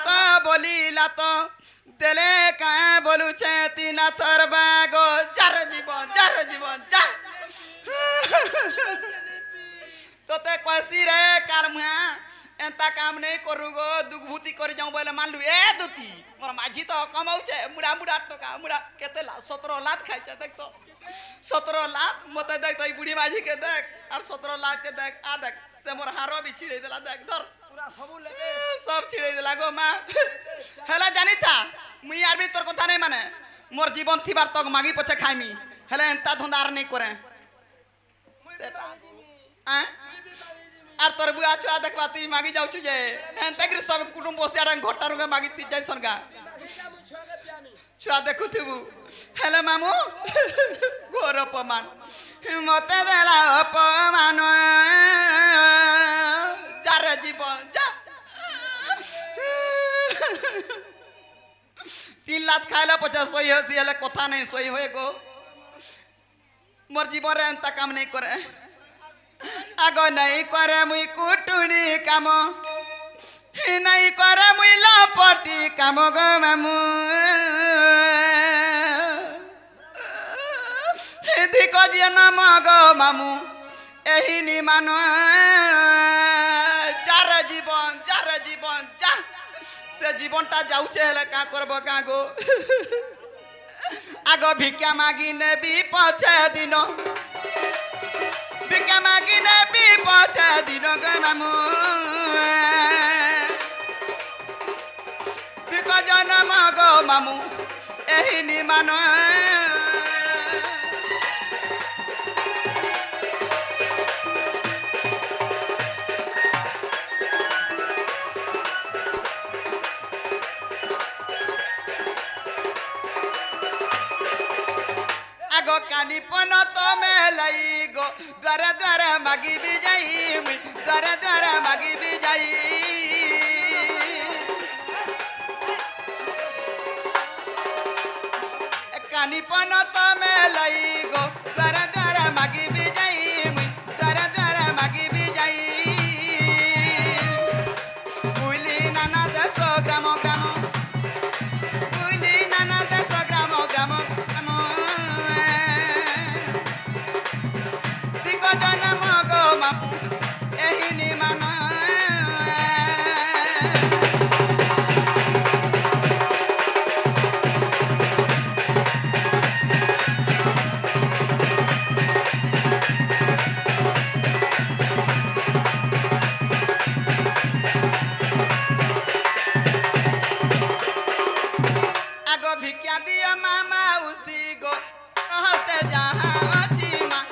लातो बोली लातो देले काए बोलू छे तीना थर बागो जार जीवन जा तोते कैसी रे कारमुआ एंता काम नहीं करू गो दुगभूति कर जाऊं बोले मान लू ए दुती मोर माझी तो कमाऊ छे मुड़ा मुड़ा टका मुड़ा केते ला 17 लाख खाइ छे देख तो 17 लाख मते देख तो ई बुढ़ी माझी के देख और 17 लाख के देख आ देख से मोर हारो भी छिड़े देला देख धर पूरा सब छिड़े देला गो मां हेला जानी था मुई यार भी तोर कथा नहीं माने मोर जीवन थिबार तक मागी पछे खाइमी हेला एंता धंदार नहीं करे सेटा आ আর তোর বুয়া ছুয়া দেখবা তুই মাগি যাউছু যে এনতে করে সব কুটুম বসিয়া ঘটা রুগে মাগি তি যাই সনগা ছুয়া দেখুথিবু হেলে মামু ঘোর অপমান মতে দেলা অপমান যারে জীবন যা 3 লাখ খাইলা পচা সই হস দিলে কথা নাই সই হয়ে গো মোর জীবন রে এনতা কাম নাই করে आगो नहीं करे मुई कुटुनी काम नहीं करे मुई लपटी काम गो मामू धिको जन्म गो मामू एही नि मानो जार जीवन जा से जीवनटा जाउछे हेले का करबो का गो आगो भिक्षा मागी नेबी पछे दिनो भिक्षा मागी नेबी पछे दिनो गो मामू भिको जन्म गो मामू एही नि मानो आगो कानी पन तो में लाई गो द्वारा द्वारा मागी भी जाई मुई द्वारा द्वारा मागी भी जाई कानी पन तो में लाई गो द्वारा द्वारा मागी भी जाई मुई द्वारा द्वारा मागी भी जाई बुली नाना 10 ग्राम ग्राम बुली नाना 10 ग्राम ग्राम जन्म गो मामू एही नि मानो आगो भिक्षा दियो मामा उसी गो रहते जहाँ अछि माँ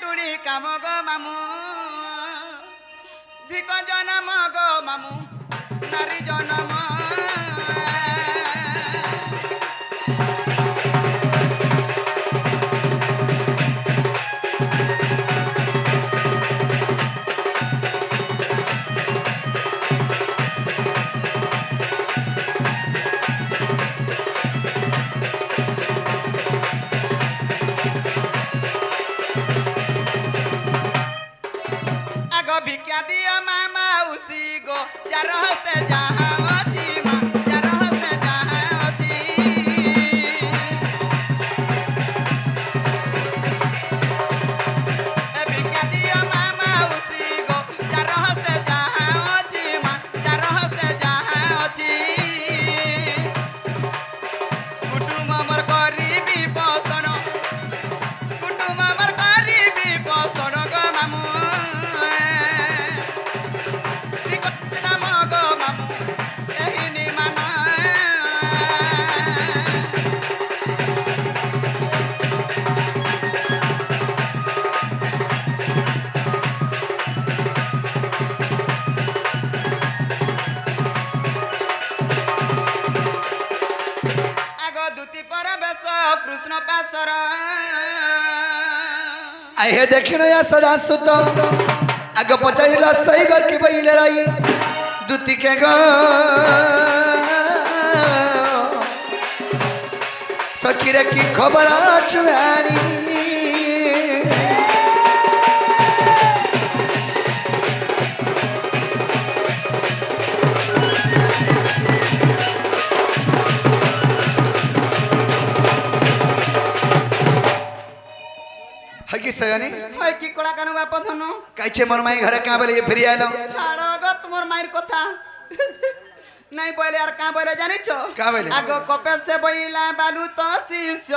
टुड़ी काम गो मामू धिक जनम गो मामू नारी जनम भिक्षा दियो मामा उसी गो जरहते जहाँ अछि माँ जरहते जहाँ अछि भिक्षा दियो मामा उसी गो जरहते जहाँ अछि माँ जरहते जहाँ अछि कुटुम मोर गरीबी पोषण कुटुम मोर गरीबी पोषण गो मामू कृष्ण पासर आहे देखिन या सदा सुत आग पचारिला सही घर के बहिले राई दुती के ग सखीरे की खबर आचवानी की सयानी हाय की कोला कानु बाप धनु काइचे मोर माई घरे का बोले फिर आइलो छाड़ो गो तुमर माईर कथा नहीं बोले यार का बोले जानि छो का बोले आगो कपे से बोइला बालू तो शिष्य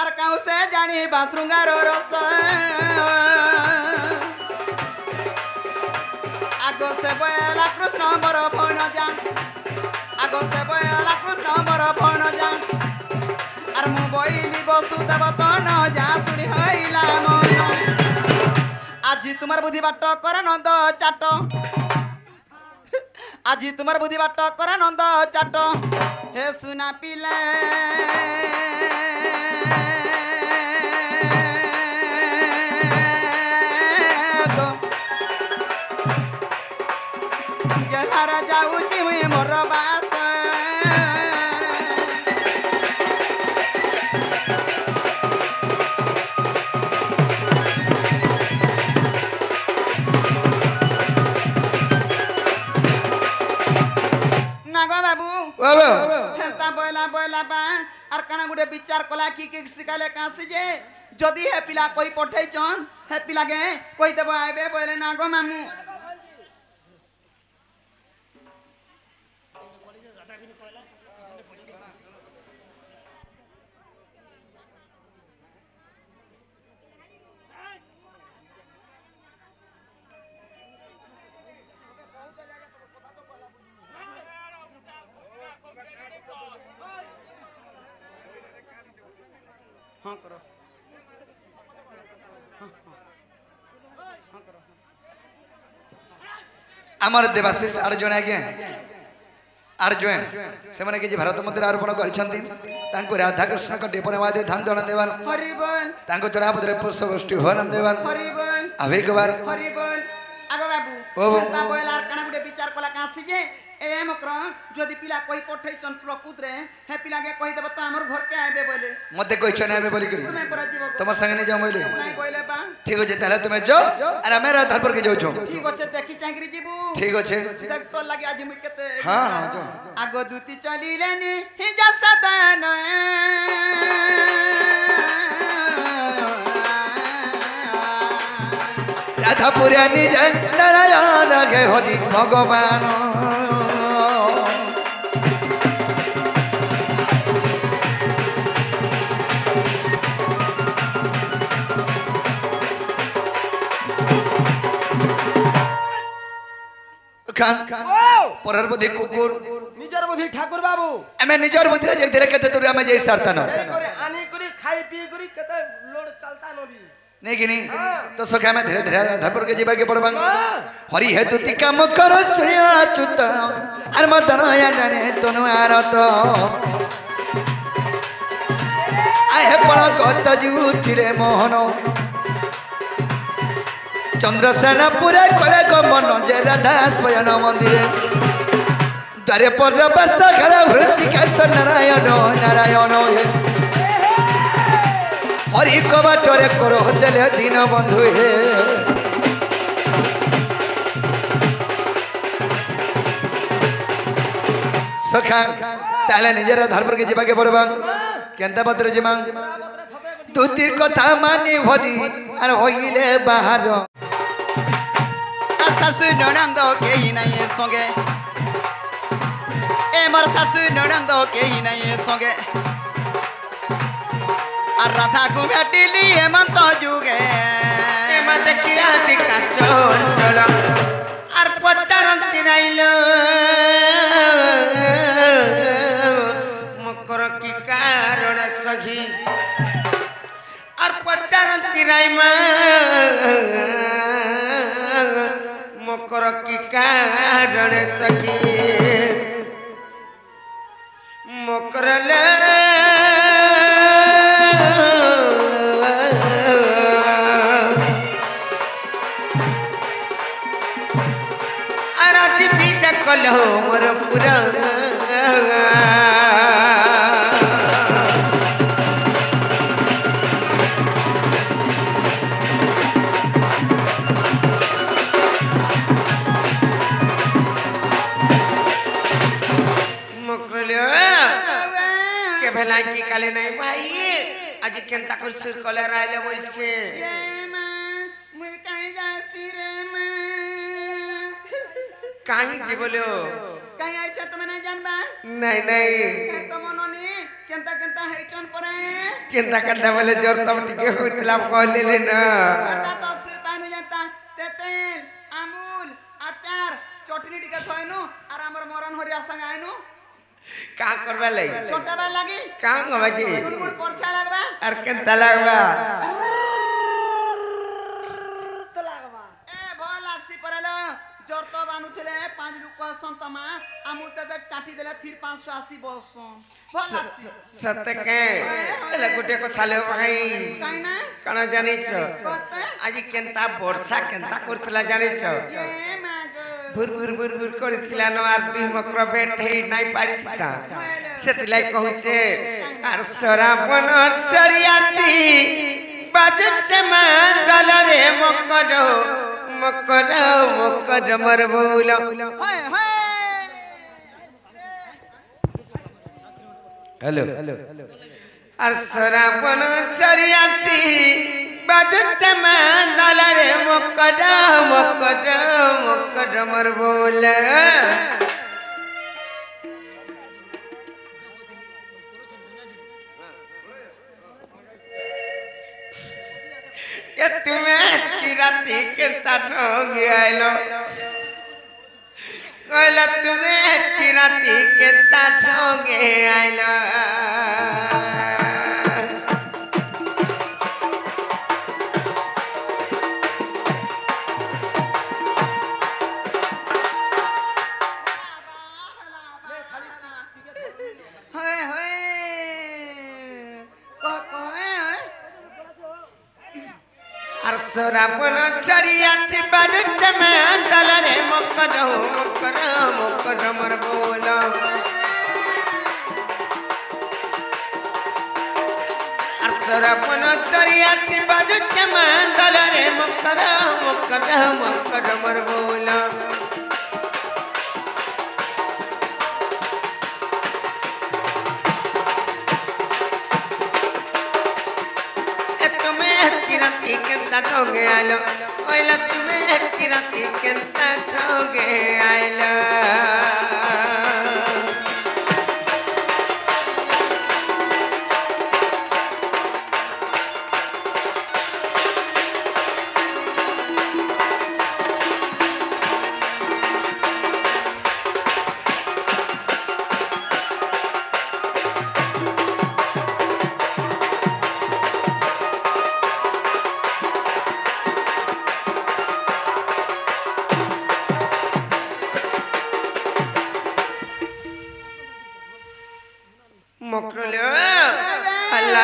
और काउ से जानी बासरुंगार रस आगो से बोइला कृष्ण मोर फोन जा आगो से बोइला कृष्ण मोर फोन जा और मु बोइली बसुदेव तो न जा सुनी हइला मन आज तुम्हार बुद्धि बाट कर नंद चाट आज तुम्हार बुद्धि बाट कर नंद चाट हे सुना पिले गेला राजा उची मुई मोर बास बोला बा आर कना गुडे विचार कला की सिकाले कासी जे जदी हे पिला कोई पठै चन हे पिला गे कोई देबो आबे बोले ना गो मामू हाँ करो आमर देवाशीष अर्जुन आज्ञा अर्जुन से माने कि भारत मंदिर अर्पण करछंती तांको राधा कृष्ण को डेपने वादे धान दन देवन हरि बोल तांको चरापदरे पुष्प वृष्टि होन देवन हरि बोल अवेगवार हरि बोल आगो बाबू ता बोल आर कना गुडे विचार कला कासी जे ए मकर जदी पिला कोई पठै चन प्रकृत रे हे पिला के कहि देबो तो हमर घर के आबे बोले मते कोइ छने आबे बोली करी तुम्हें पर जीव तमर संगे नै जाऊ बोले नहीं बोले बा ठीक होजे ताले तुमे जो अरे मेरा धर पर के जाऊ छो ठीक होचे देखि चाकरी जीबू ठीक होचे देख तो लागि आज मुई केते हां हां जो आगो दूती चली लेनी हि जा सदान राधा पुरानी जय नारायण गे हरि भगवान खान परर बुद्धि कुकुर निजर बुद्धि ठाकुर बाबू एमे निजर बुद्धि रे जइथिरे केते तोरे हमें जइ सारता न करे आनी करी खाई पी करी केते लोड चलता नबी नहीं कि नहीं तो सखा में धीरे धीरे धरपुर के जीवा के पड़बा हरि हे तुति काम कर श्रेया चुत अर मदन या डरे तनु आरत आहे पण कत जीवुठिले मोहन चंद्रसेना पुरे कले गमन जे राधा स्वयं मंदिरे द्वारे पर बस खड़ा हृषिकेश नारायण नारायण हे हरि कबाटरे करो देले दीन बंधु हे सखा ताले निजर धर्म के जीवा के पड़बा केंता पत्र जीमा तुतिर कथा मानी भरी अर होइले बाहर सासु ननंद केही नहीं संगे ए मोर सासु ननंद केही नहीं संगे আর রাধা কু ভেটিলি হেমন্ত যুগে মতে কিরাতি কাচ অঞ্চল আর পচারন্তি নাইল মকর কি কারণ সখী আর পচারন্তি নাইমা মকর কি কারণ সখী মকরলে कलो मोर पुरा के भेला की काले नहीं भाई आज केनता कर सिर कले राइले बोलछे मुई काई जासी रे मां कहीं जी बोलो कहीं आइछे तुम नहीं जानबा नहीं नहीं तो मननी केनता केनता हेचन परे केनता बोले जोर तब टिके होतला कहले ले ना कटा तो सिर पानु जानता तेतेल अमूल अचार चटनी टिके थयनु और हमर मरन हरियर संग आइनु का करबा ले छोटा बा लागी का गवा जी गुड़ परछा लागबा और केनता लागबा तो लागबा ए भल लागसी परलो जोर तो बानुथिले 5 रुपया संतमा आमु ते टाटी देला थिर 580 बस भल लागसी सत्य के एला गुटे को थाले भाई काई ना कण जानि छ कते आज केनता वर्षा केनता करतला जानि छ ए मागो भुर करथिला न आर दुई मकर भेट हे नाही पारि छिता सेतिलाई कहूचे आर सरापन चरियाती बाजते मा दल रे मकर मकर मकर मर बोल हाय हाय हेलो आर सरापन चरियाती बाजते मा दल रे मकर मकर मकर मर बोल ये तुम्हें किराती के तारों आइलो कहला तुम्हें किराती के तारों आइलो हाय हाय आर सरापन चरियाती बाजते में दल रे मकर मकर मकर मर बोल आर सरापन चरियाती बाजते में दल रे मकर मकर मकर मर बोल किराती केनता ठोगे आइलो ओइला तुम्हें किराती केनता ठोगे आइलो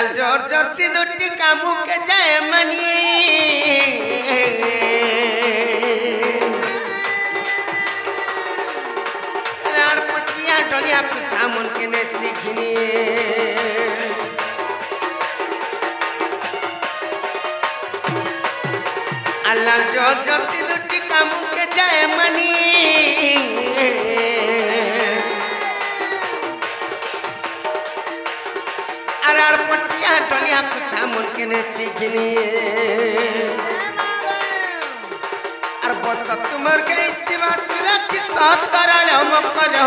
लाल जोर जोर से दुटी कामू के जाए मनी लाल पटिया डलिया कुछ सामुन के ने सीखनी लाल जोर जोर से दुटी कामू के जाए मनी अरार पटिया डलिया कुछ सामुन के ने सीखनी अर बस तुमर के इत्तिबा सुला की साथ करालो मकरो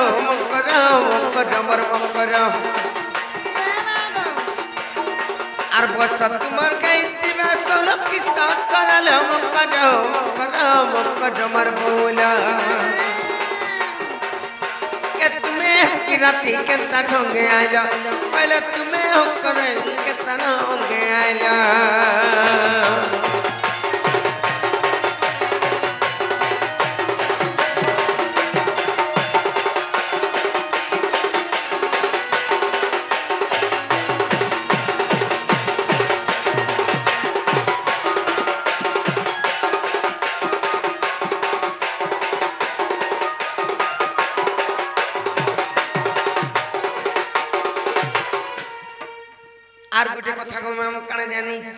मर मकरो अर बस तुमर के इत्तिबा सुला की साथ करालो मकरो मर बोला के तुम्हें की राती के ता ढोंगे आइला पहले तुम्हें हो करे के ता होंगे आइला আর গুটে কথা কম আমি কানে জানিছ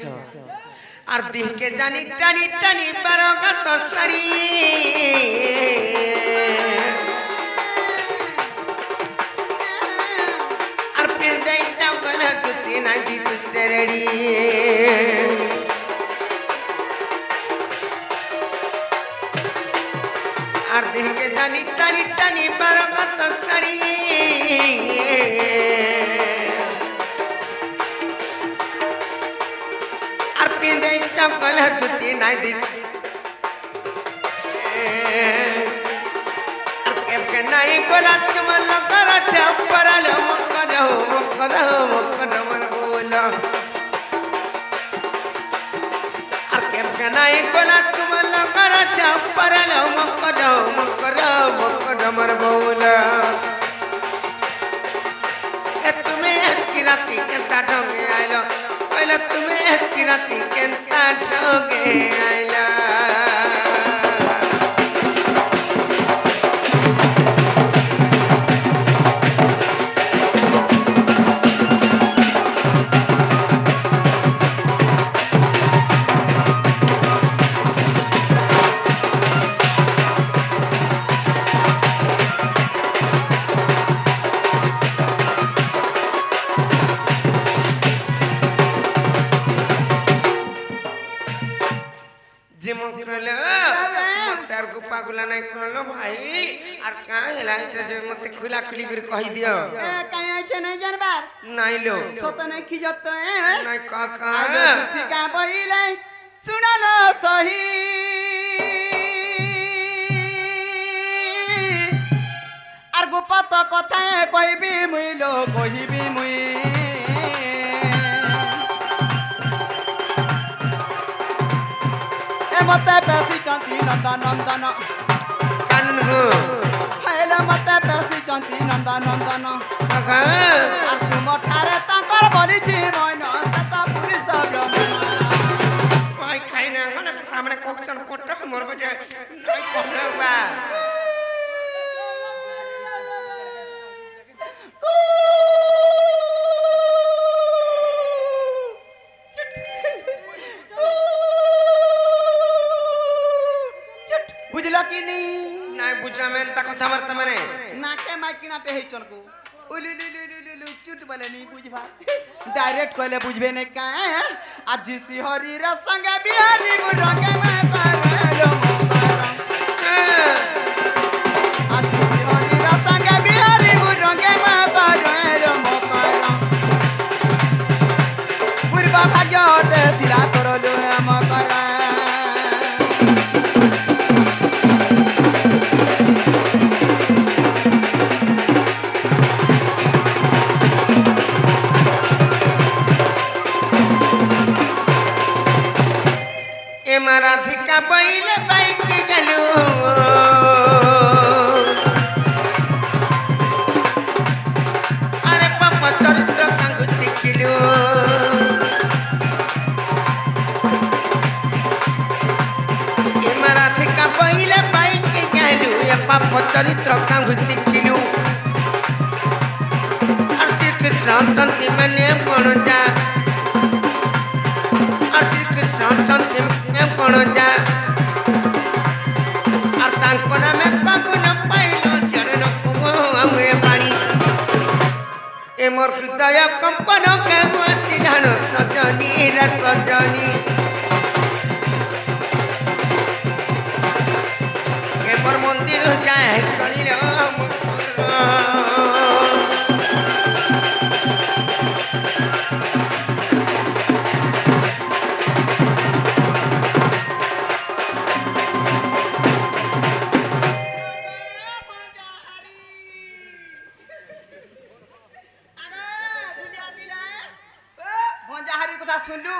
আর দিকে জানি টানি টানি বারগা তোর সারি আর পিন দেই যাও গলা তুই না দিছ চেরড়ি আর দিকে জানি টানি টানি বারগা তোর সারি कल तुती नहीं दी के नहीं गोला तुम लगर चपर लो मकरो मन बोलो के नहीं गोला तुम लगर चपर लो मकरो मन बोलो तुम्हें की राती के ढंगे आइलो पहले तुम्हें की राती के ढंगे आइला पागुला नहीं करलो भाई और कहां हिलाई जो मते खुला खुली कर कहि दियो ए कहीं छे नहीं जानबार नहीं लो सोत नहीं खिजत है नहीं काका ठिका बहिले सुना न सही আর গোপত কথা কইবি মুই লো কইবি মুই मते पैसी चंती नंदन नंदन कन्हु हेले मते पैसी चंती नंदन नंदन काका आर तुम ठारे तांकर बलिछि मन सत पुरी सब भाई खाइ ना मने हमने कोक्सन पोट मोर बजे नहीं कहले बा बुझला कि नहीं नहीं बुझा मैं ता कथा मरता माने नाके माइकिनाते हे चनको उलुलुलुलुलु चुट बोले नहीं बुझबा डायरेक्ट कहले बुझबे नहीं का आज सिहरी र संग बिहारी गुरंग में करलो आज सिहरी र संग बिहारी गुरंग में करलो पूर्वा भाग्य दे दिला करलो हम करा राधिका बैल बाइक गलू अरे पापा चरित्र कांगू शिखिलू चरित्र कांगु शिखिलु और श्री कृष्ण तंती मने पणजा और श्री कृष्ण तंती मने पणजा और तांको नामे कागुन पाइलो चरण को आमे पानी ए मोर हृदय कंपन के मति धान सजनी रे सजनी ए मोर मंदिर जाए चलिल सुनलु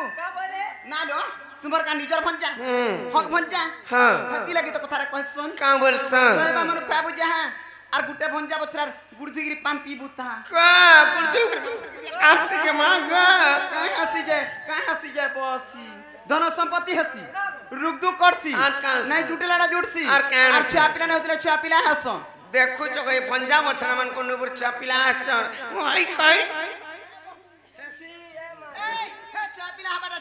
ना दो तुमर का निजर भंजा हक भंजा हां हती लगी तो कथा रे कह सुन का बोलसन सोएबा मन खा बुझा है और गुटे भंजा बछरार गुड़धुगिरी पान पी बुता का गुड़धुगिरी आसी के मांग काहे हसी जाए बसी धन संपत्ति हसी रुक दु करसी नहीं जुटेलाडा जुटसी और छुआ पिला नहीं होतले छुआ पिला हसन देखु जो ए भंजा बछरा मन को नुबर छुआ पिला हसन ओई कई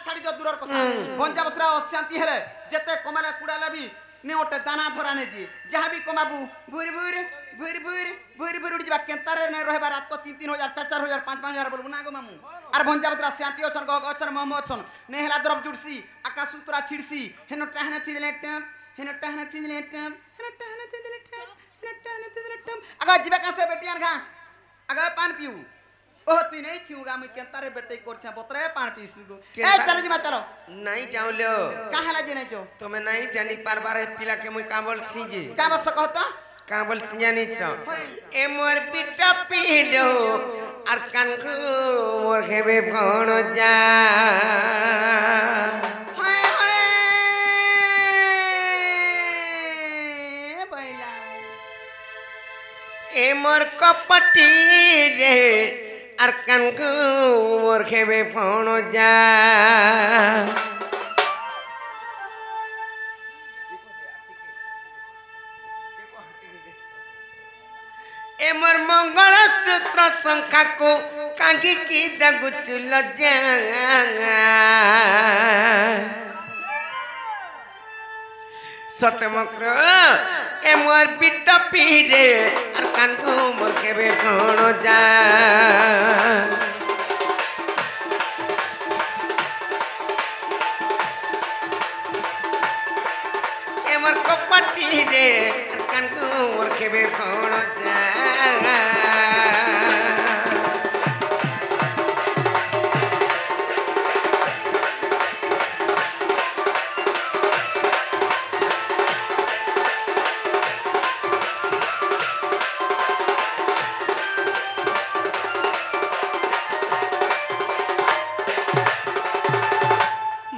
छाड़ी दो दूर कथा भंजा बथरा अशांति हेरे जेते कमाला कुडाला भी ने ओटे दाना धरा ने दी जहां भी कमाबू भूर भूर भूर भूर भूर भूर उड़ जबा केंतारे ने रहबा रात को 3-3000 4-4000 5-5000 बोलबू ना गो मामू आर भंजा बथरा शांति अछन गो अछन मम अछन ने हेला द्रव जुडसी आकाश उतरा छिड़सी हेनो टाहने थिले टम हेनो टाहने थिले टम हेनो टाहने थिले टम हेनो टाहने थिले टम अगा जीवा का से बेटियान घा अगा पान पीऊ ओह तू नहीं छूगा मैं केंतारे बेटे कोरछा बतरे पान पीसुगो ए चलो जी मत चलो नहीं जाऊ लो काहेला जे नहीं जो तो मैं नहीं जानी पर बार पिला के मुई का बोल सीजे का बस कहता का बोल सियानी छ ए मोर पिटा पीलो और कान को मोर हेबे कोन जा हाय हाय बैला ए मोर कपटी रे और कान को मोर हेबे कोन जा ए मोर मंगल सूत्र संख्या को कांगी की दगुत लज्जा सतमक्र ए मोर बिट्टा पीरे और कान को मोर केबे कोन जा ए मोर कपटी रे और कान को मोर केबे कोन जा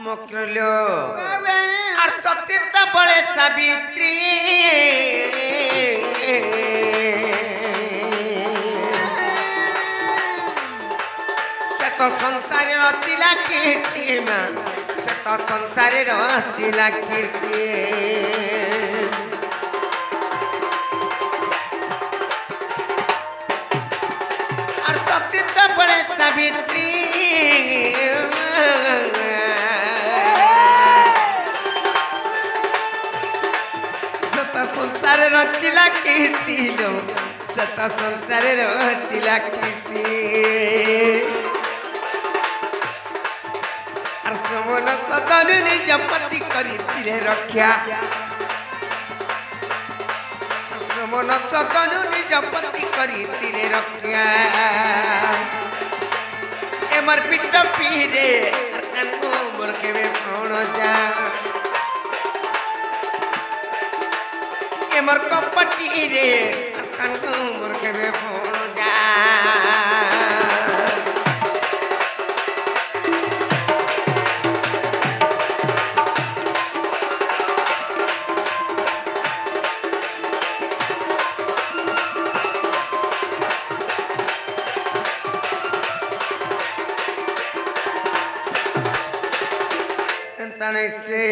मकरलो और सत्य बड़े सावित्री से तो संसार रचिला कीर्ति मां से तो संसार रचिला कीर्ति और सत्य बड़े सावित्री संसार रचिला कीर्ति लो सत संसार रचिला कीर्ति और समन सदन निज पति करिथिले रक्षा समन सदन निज पति करिथिले रक्षा ए मर पिट पीरे कान को मोर केबे कोन जा मोर कपटी रे कान को मोर केबे कोन जा तने से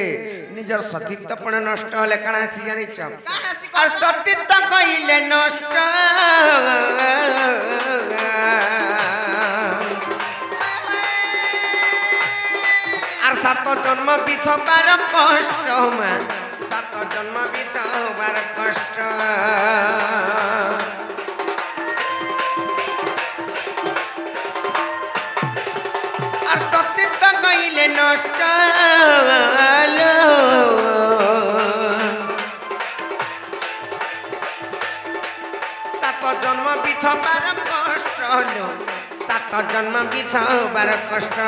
निजर सतीत्वपण नष्ट हले काना सी जानि छ काहे सी আর সতীত্ব কইলে নষ্ট আর সাত জন্ম বিধবার কষ্ট মা সাত জন্ম বিধবার কষ্ট আর সতীত্ব কইলে নষ্ট সাত জন্ম বিধবার কষ্ট সাত জন্ম বিধবার কষ্ট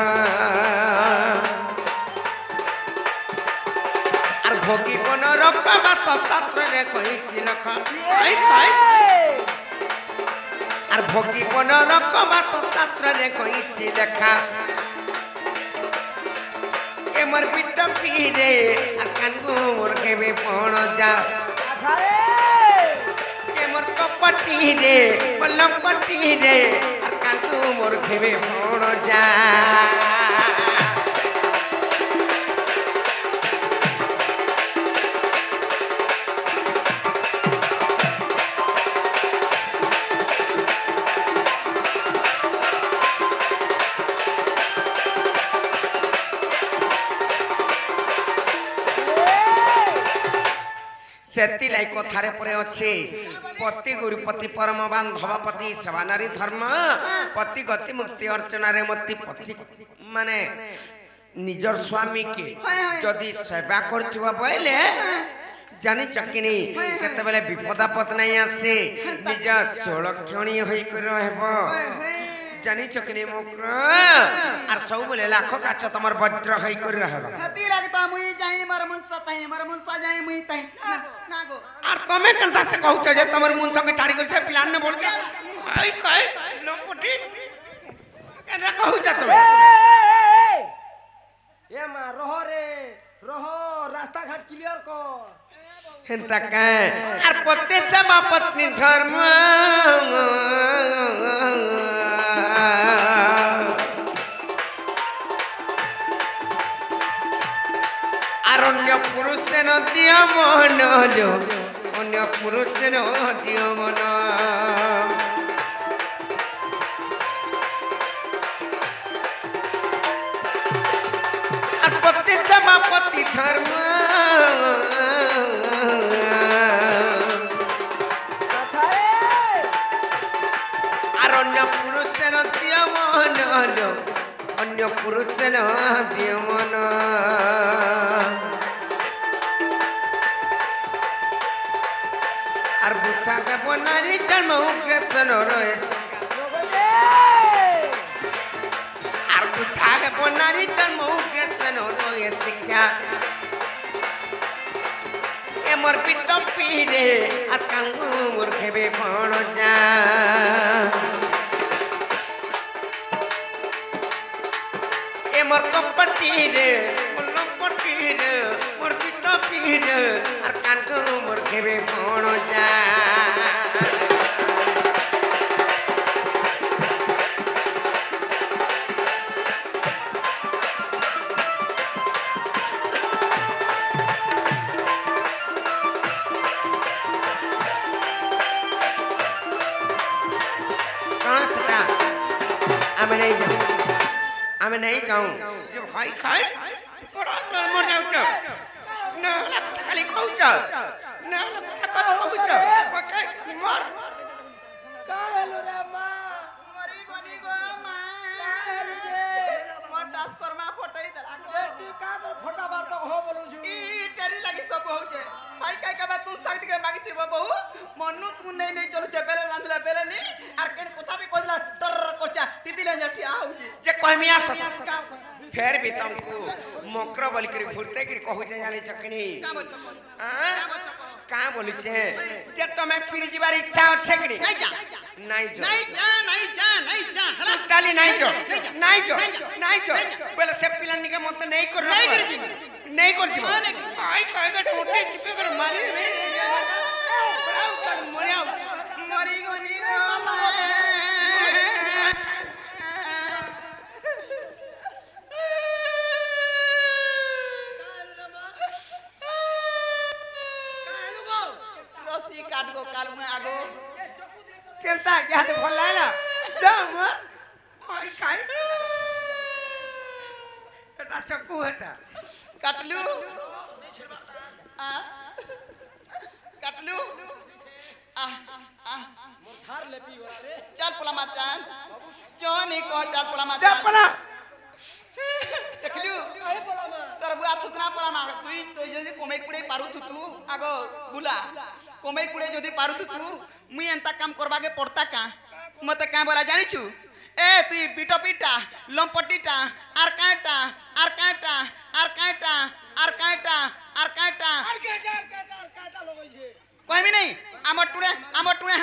আর ভোগিব নরক বাস শাস্ত্রে কইছিল আর ভোগিব নরক বাস শাস্ত্রে কইছি লেখা এমর পিট পিরে আর কানগু মোর কেবে পণ যা এমর কপটি রে পলপটি রে আর কানগু মোর কেবে পণ যা सेतिलाई कथारे परे अच्छे पति गुरुपति परम बांधवपति सेवा नारी धर्म पति गति मुक्ति अर्चना रे मति पति माने निजर स्वामी के जदि सेवा करथिबा बोले जानि चकिनी केते बेले विपद आपद नै आसे निज सोलक्षणी होई कर रहबो जानि चकिनी मुक्र आर सब बोले लाख काच तमर वज्र होई कर रहबो हती रखता मुई जाई मर मुंसा जाई मुई तई ना गो आर तमे कंता से कहू जे तमर मुंसा के छाड़ी कर से पिलान ने बोल के हाय काय लंपटी केना कहू जा तमे ए मा रहो रास्ता घाट क्लियर कर हेंता का आर पत्ते समा पत्नी धर्म अन्य पुरुष न दियो मन लो अन्य पुरुष न दियो मन पति समापति धर्म अन्य पुरुष न दियो मन लो अन्य पुरुष न दियो मन আর বুঝাকে বনারি জন্ম উগ্রেসন রয়েছে আর বুঝাকে বনারি জন্ম উগ্রেসন রয়েছে এমর পিট পিরে আর কাঙ্গু মোর খেবে বণ যা এমর কপটি রে লপটি রে মোর পিট পিরে আর কাঙ্গু মোর খেবে বণ যা আমি नहीं जाऊं जब भाई खाए बड़ा मर जाऊ छ ना ला खाली खाऊ छ ना ला खाऊ छ पके मर का हेलो रे मा मरी गनी गो मां मोर डांस करमा फोटोई दरा तू का कर फोटा बार तो हो बोलू छु ई टेरी लागि सब हो जे भाई काय का तू साइड के मागिती बहु मनु तू नहीं चलु छे बेले रांधला बेले नी आर के कथा भी कहला टर कोचा टिपिले जठी आ हो जे कहमिया सत फेर भी तुमको मकर बोल के फुरते के कहू जे जानी चकनी का बचको का बोली छे जे तमे फिर जीवार इच्छा अछि कि नहीं जा नहीं जा डाली नहीं जो बोले से पिलान के मत नहीं कर नहीं कर जी आई खाएगा टोटे चिपे कर मारी मरी गनी रसी काट गो काल में आगो केनता याद भल लागला जम ओय काई एटा चक्कू हेटा काटलू काटलू थार लेपी वाला रे चल पोला माचान जोनी को चल पोला जा माचान पला देखलू ए बोला मा তোর বুয়া থুতনা পড়া মা তুই তো যদি কমাই কুড়ে পারুথু তু আগো বুলা কমাই কুড়ে যদি পারুথু তু মুই এন্তা কাম করবাকে পড়তা কা মতে কা বলা জানিছু এ তুই পিটো পিটা লম্পটিটা আর কাটা আর কাটা আর কাটা আর কাটা আর কাটা আর কাটা লগাইছে কইমি নাই আমার টুড়ে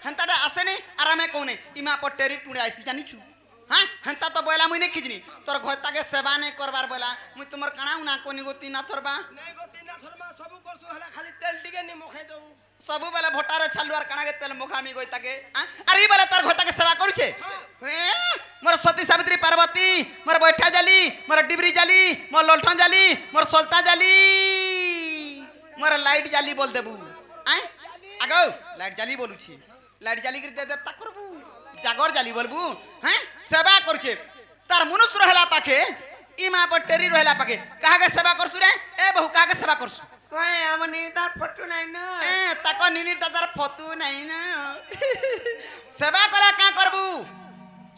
হেন্তাটা আসে নাই আর আমি কোনে ইমা পটেরি টুড়ে আইছি জানিছু হ্যাঁ হেন্তা তো বইলা মুই নে খিজনি তোর ঘরটাকে সেবা নাই করবার বলা মুই তোমার কানাউ না কোনি গতি না থরবা নাই গতি না থরমা সবু করছু হলা খালি তেল টিকে নি মুখাই দউ सबु बेले भोटारे छालु आर काना के तेल मुखामी गई ताके अरे ई बेले तोर घोता के सेवा करूछे मोर सती सावित्री पार्वती मोर बैठा जाली मोर डिबरी जाली मोर ललठन जाली मोर सोलता जाली मोर लाइट जाली बोल देबू आय आगो लाइट जाली बोलुछी लाइट जाली कर दे देवता करबू जागर जाली बोलबू हैं सेवा करूछे तार मनुष्य रहला पाखे ई मा पटेरी रहला पाखे काहा के सेवा करसु रे ए बहु काहा के सेवा करसु ओए हम निर्दार फटू नाही न ताको निनिर दादार फतु नहीं ना सेवा करा का करबू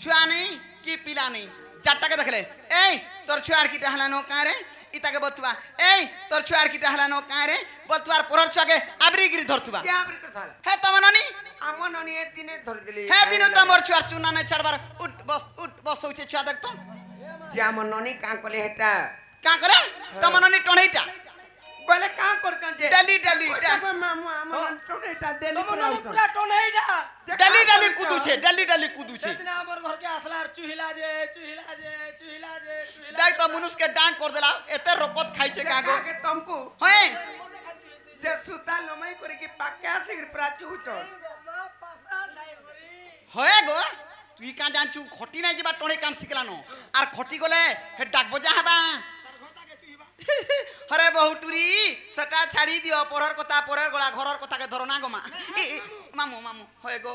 छुआ नहीं कि पिला नहीं चारटा के देखले ए तोर छुआर की टहला नो का रे इता के बतुआ ए तोर छुआर की टहला नो का रे बतुआर पोरर छुआ के आबरी गिरी धरतुबा क्या आबरी करथाला हे तमननी आम ननी ए दिने धर दिली हे दिनु तमर छुआर चुना नहीं छड़बार उठ बस होचे छुआ देख तो जाम ननी का कोले हेटा का करे तमननी टणैटा बोले का करतन जे डली डली मामू आम टोनेटा डेली पूरा टोनेटा डली डली कुदू छे डली डली कुदू छे इतना हमर घर के असलार चुहिला जे देख तो मनुष्य के डांग कर देला एते रोकत खाइ छे कागो के तुमको होय जे सुता लमई करे के पाक्का से प्राचु छ होय गो तुई का जानचू खटी नाही जेबा टणे काम सिखलानो आर खटी गले हे डाक बजा हबा हरे बहुटुरी सटा छाड़ी दियो पोरर कथा पोरर गला घरर कथा के धरना गमा मामू मामू होय गो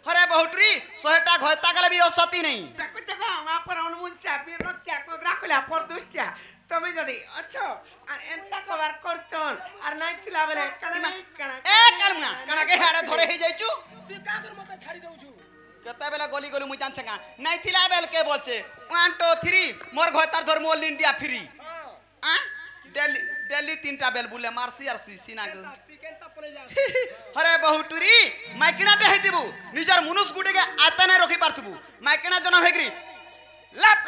हरे बहुटुरी सोहेटा घयता गले भी सती नहीं देखो देखो वहां पर अनुमन से बिरत क्या को राखला पर दुष्टिया তুমি যদি আছো আর এন্তা কভার করছন আর নাই ছিলা বলে কানা কানা ए करमुआ कना के हाडे धरे हे जाइचू তুই কাকর মতে ছাড়ি দউছু केते बेला गली गली मुई जान छका नहीं थिला बेल के बोलछे 1 2 3 मोर घयतार धर मोल इंडिया फ्री आ दिल्ली दिल्ली तीनटा बेल बुले मारसी आर सुइसी ना गो हरे बहुटुरी माइकिना दे हेतिबू निजर मुनुस गुटे के आतने रखि पारथबू माइकिना जन हेग्री लाप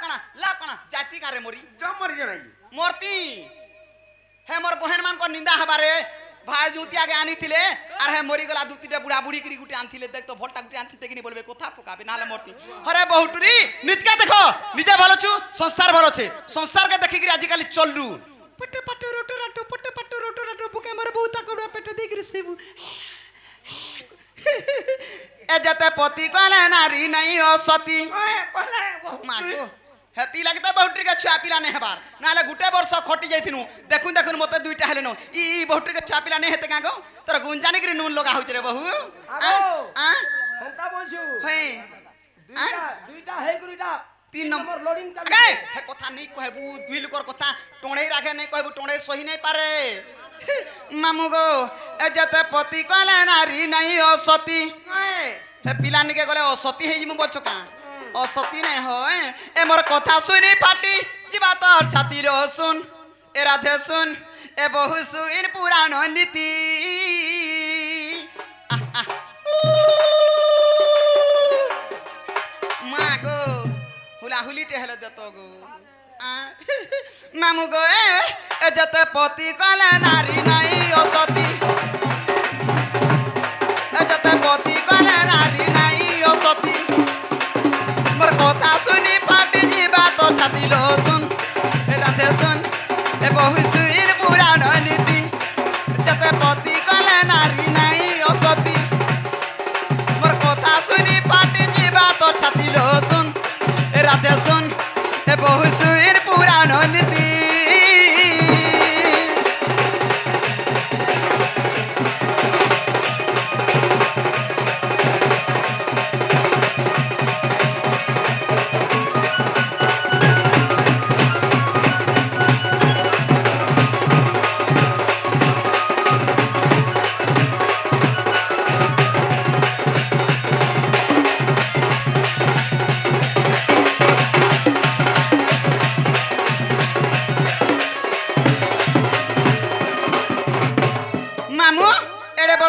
कणा जाति कारे मोरी जो मरि जनाई मूर्ति हे मोर बहन मान को निंदा हबारे भाई जुती आगे आनी थिले आर हे मोरी गला दुतीटे बुढ़ा बुढ़ी करी गुटे आनथिले देख तो भोल्टा गुटे आनथि तेकिनी बोलबे कोथा पकाबे नाले मूर्ति हरे बहुटुरी निजके देखो निजे भलो छु संसार भलो छे संसार के देखि गिरी आजिकाली चलरू पटे पटे रोटो राटो बुके मोर बहुता कोडा पेटे देखि सेबू ए जते पति कोले नारी नहीं हो सती ओए कहला माको हेती लगता बहुटरी के छुआ पिला नहीं हेबार नाले गुटे वर्ष खटी जाइथिनु देखुन देखुन मते दुईटा हेलेनो ई बहुटरी के छुआ पिला नहीं हेते कागो तोर गुंजानी करी नून लगा होछ रे बहु आ हंता बोलछु हे दुईटा हे गुरीटा 3 नंबर लोडिंग चालू गे हे कथा नहीं कहबू दुई लुकर कथा टोणे राखे नहीं कहबू टोणे सही नहीं पारे मामू गो ए जते पति कोले नारी नहीं हो सती हे पिला निके गले ओ सती हे जिमु बोलछो का ओ सती नहीं हो ए मोर कथा सुनी फाटी जीवा तोर छाती रो सुन ए राधे सुन ए बहु सुइन पुराण नीति माँ गो हुला हुली टेहले देतो गो मामू गो ए जते पति कले नारी नहीं ओ सती ए जते पति कले नारी नहीं ओ सती मोर कथा सुनी फाटी जीवा तो छाती लो सुन ए राधे सुन ए बहु सुइन पुराण नीति जते पति कले नारी नहीं ओ सती मोर कथा सुनी फाटी जीवा तो छाती लो सुन ए राधे सुन ए बहु सुइन पुराण नीति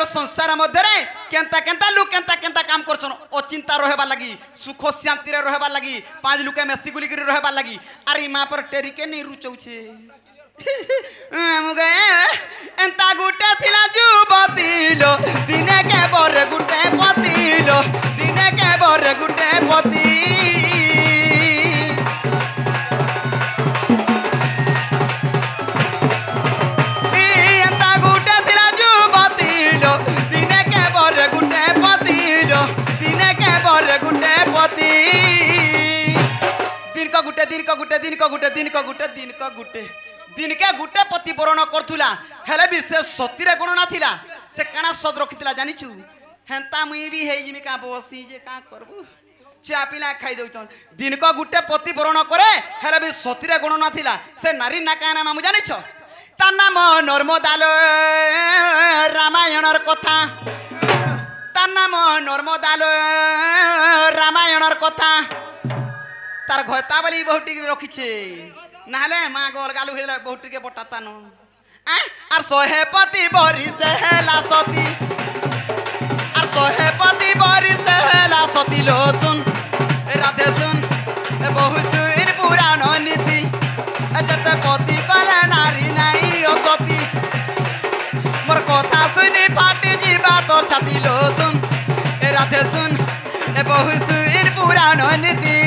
संसार मध्य केंता केंता लोग केंता केंता काम करछन अचिंता रहबा लगी सुख शांति रे रहबा लगी पांच लुके मेसी गुली कर रहबा लगी अरे मां पर टेरी के नहीं रुचौछे मुगे एंता गुटे थिला जुबतीलो दिने के बर गुटे पतिलो दिने के बर गुटे पति एंता गुटे थिला जुबतीलो दिने के बर गुटे पतिलो दिने के बर गुटे पति दिन का गुटे दिन का गुटे दिन का गुटे दिन का गुटे दिन का गुटे दिन के गुटे पति बरण करथुला हेले भी से सती रे गुण ना थिला से काना सद रखितला जानिछु हेंता मुई भी हे जिमी का बसी जे का करबू चा पिला खाई दउछन दिन को गुटे पति बरण करे हेले भी सती रे गुण ना थिला से नारी ना का नाम जानिछु ता नाम नर्मदालो रामायणर कथा ता नाम नर्मदालो रामायणर कथा तार घता बली बहुटी रखिछे नाले माँ गोल गालू हेला बहुटी के बटाता नो आर सोहे पति बरी से हेला सती आर सोहे पति बरी से हेला सती लो सुन राधे सुन बहु सुन पुराण नीति जते पति कले नारी नहीं ओ सती मोर कथा सुनी फाटी जीवा तोर छाती लो सुन राधे सुन बहु सुन पुराण नीति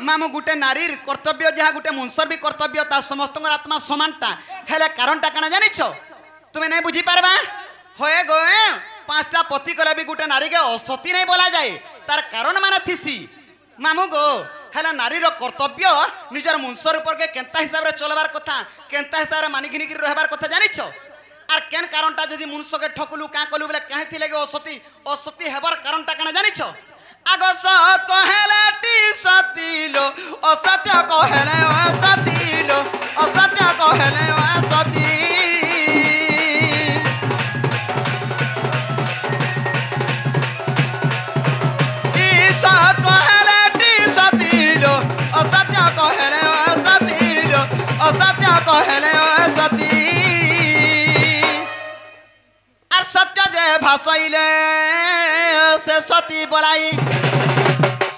मामू गुटे नारी कर्तव्य जहाँ गुटे मनुष्यर भी कर्तव्य ता समस्त आत्मा समानता हेले कारणटा काना जानिछ तुम्हें नहीं बुझी पारबा होए गो पांचटा पति कले भी गुटे नारी के असती नहीं बोला जाए तार कारण माने थिसी मामू गो हेला नारी रो कर्तव्य निजर मनुष्यर ऊपर के केंता हिसाब रे चलबार कथा केंता हिसाब रे मानी घिनी रहबार कथा जानिछ आर केन कारणटा जदी मनुष्य के ठकलू का कलू बोले काहे थिले के असती असती हेबार कारणटा काना जानिछ आगो सत कहेले टी सतीलो असत्य कहेले असतीलो असत्य कहेले असती सत कहेले टी सतीलो असत्य कहेले असतीलो असत्य कहेले असती आर सत्य जे भाषाइले से सती बोलाई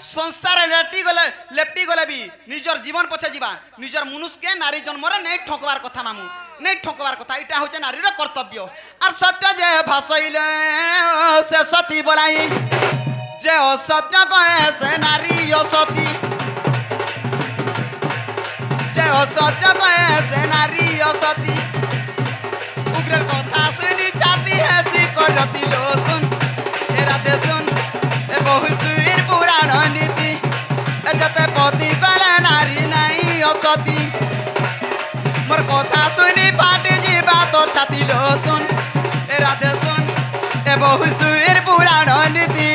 संसार लेप्टी गले भी निजर जीवन पछे जीवा निजर मनुष्य के नारी जन्म रे नहीं ठोकबार कथा मामू नहीं ठोकबार कथा इटा होचे नारी रो कर्तव्य और सत्य जे भाषाइले से सती बोलाई जे असत्य कहे से नारी असती जे असत्य कहे से नारी असती उग्र कथा सुनी छाती है सी करती लो सुन राधे सुन बहु सुर पुराण नीति जते पति कले नारी नहीं असती मोर कथा सुनी फाटी जीवा तोर छाती लो सुन राधे सुन बहु सुर पुराण नीति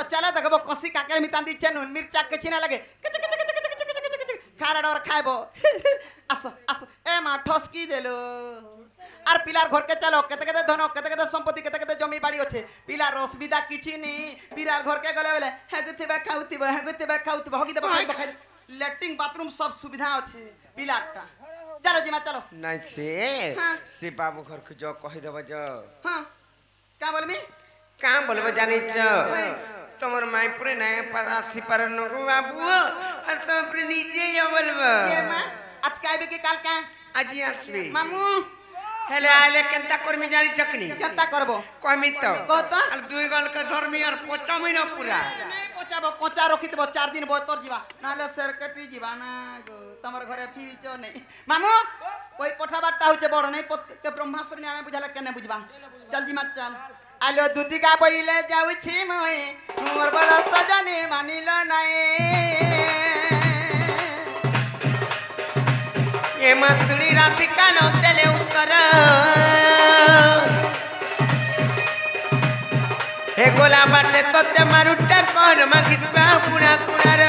चला देखो कसी काकर मितान दीछे नुन मिर्चा के छिना लगे खाला डर खाइबो आसो आसो ए मा ठसकी देलो आर पिलार घर के चलो केते केते धन केते केते संपत्ति केते केते जमी बाड़ी अछि पिलार असुविधा किछि नी पिलार घर के गले बेले हेगुथिबा खाउथिबा हगी देबो खाइबो खाइ लैट्रिन बाथरूम सब सुविधा अछि पिलारटा चलो जीमा चलो नहीं से बाबू घर को जो कहि देबो जो हां का बोलमी का बोलबो जानि छ तमर माई पुरे नया परासी पर न बाबू और तुम पुरे नीचे या बोलबो के मां आज काइबे के काल का आज आसबे मामू हेले आले केनता करमी जानी चकनी केता करबो कमी तो कहता और दुई गल के धर्मी और पोचमी न पूरा नहीं पचाबो कोचा रखि देबो 4 दिन बोतर जीवा नाले सरकटी जीवा ना गो तमर घरे फिरिच नहीं मामू कोई पठा बाटा होचे बड़ नहीं के ब्रह्मास्त्र में हमें बुझाला केने बुझबा चल जी मत चल आलो दूधी का बइले जाउ छी मोए मोर बड़ा सजनी मानिलो नहीं ये मसुरी राधिका न तेले उत्तर हे गोला बाटे तो ते मारुटे कर मगित पूरा पूरा रे